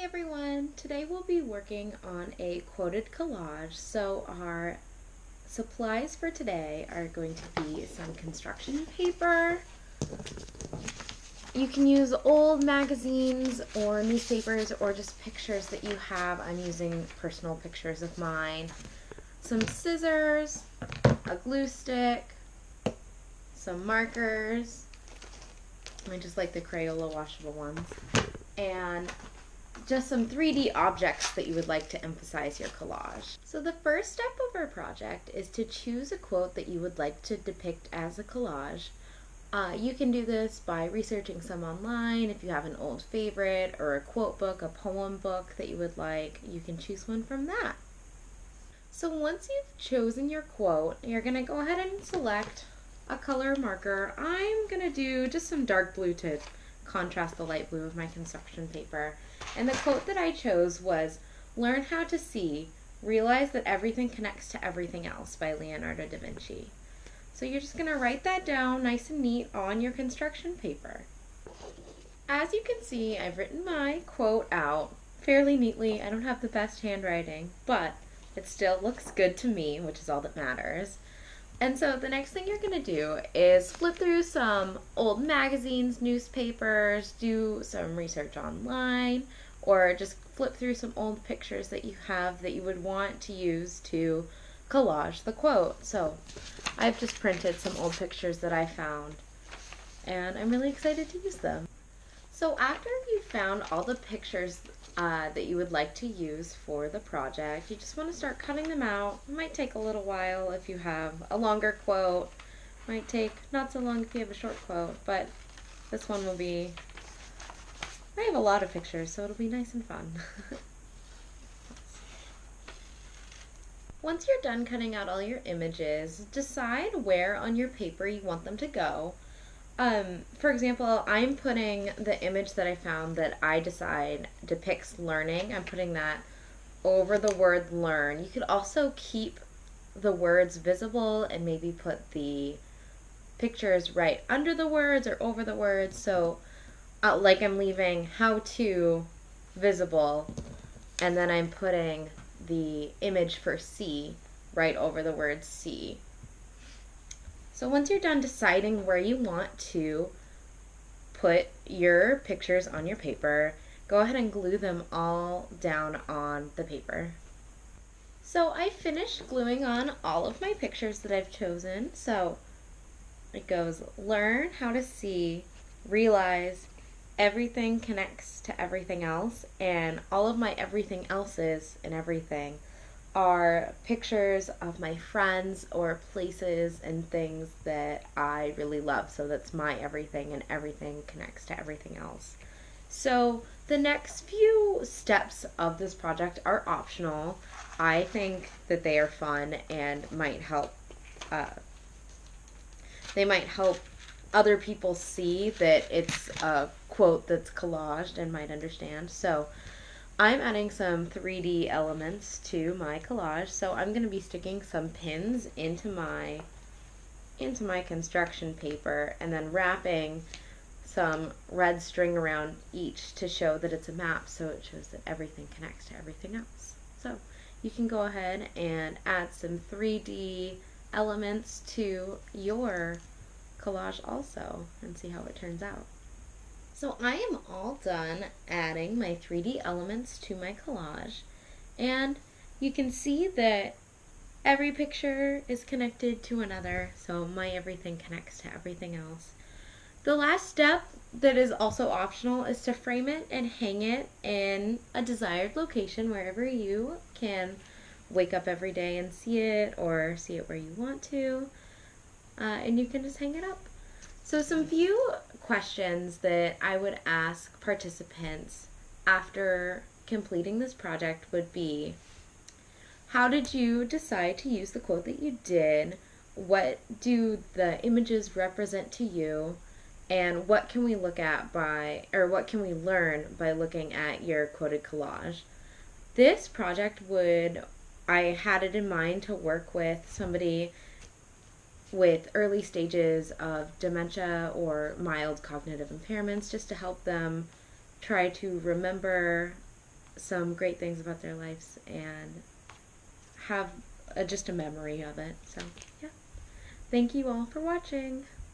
everyone! Today we'll be working on a quoted collage. So our supplies for today are going to be some construction paper. You can use old magazines or newspapers or just pictures that you have. I'm using personal pictures of mine. Some scissors, a glue stick, some markers. I just like the Crayola washable ones. And just some 3D objects that you would like to emphasize your collage. So the first step of our project is to choose a quote that you would like to depict as a collage. You can do this by researching some online. If you have an old favorite or a quote book, a poem book that you would like, you can choose one from that. So once you've chosen your quote, you're going to go ahead and select a color marker. I'm going to do just some dark blue to contrast the light blue of my construction paper. And the quote that I chose was, "Learn how to see, realize that everything connects to everything else," by Leonardo da Vinci. So you're just going to write that down nice and neat on your construction paper. As you can see, I've written my quote out fairly neatly. I don't have the best handwriting, but it still looks good to me, which is all that matters. And so the next thing you're going to do is flip through some old magazines, newspapers, do some research online, or just flip through some old pictures that you have that you would want to use to collage the quote. So I've just printed some old pictures that I found, and I'm really excited to use them. So after you've found all the pictures that you would like to use for the project, you just want to start cutting them out. It might take a little while if you have a longer quote. Might take not so long if you have a short quote, but this one will be, I have a lot of pictures, so it'll be nice and fun. Once you're done cutting out all your images, decide where on your paper you want them to go. For example, I'm putting the image that I found that I decide depicts learning. I'm putting that over the word learn. You could also keep the words visible and maybe put the pictures right under the words or over the words. So like I'm leaving how to visible, and then I'm putting the image for see right over the word see. So once you're done deciding where you want to put your pictures on your paper, go ahead and glue them all down on the paper. So I finished gluing on all of my pictures that I've chosen. So it goes, learn how to see, realize everything connects to everything else, and all of my everything else's and everything are pictures of my friends or places and things that I really love. So that's my everything, and everything connects to everything else. So the next few steps of this project are optional. I think that they are fun and might help. They might help other people see that it's a quote that's collaged and might understand. So I'm adding some 3D elements to my collage. So I'm going to be sticking some pins into my construction paper and then wrapping some red string around each to show that it's a map, so it shows that everything connects to everything else. So you can go ahead and add some 3D elements to your collage also and see how it turns out. So I am all done adding my 3D elements to my collage, and you can see that every picture is connected to another, so my everything connects to everything else. The last step that is also optional is to frame it and hang it in a desired location wherever you can wake up every day and see it, or see it where you want to, and you can just hang it up. So some few questions that I would ask participants after completing this project would be, how did you decide to use the quote that you did? What do the images represent to you? And what can we look at what can we learn by looking at your quoted collage? This project I had it in mind to work with somebody with early stages of dementia or mild cognitive impairments, just to help them try to remember some great things about their lives and have just a memory of it. So, yeah. Thank you all for watching.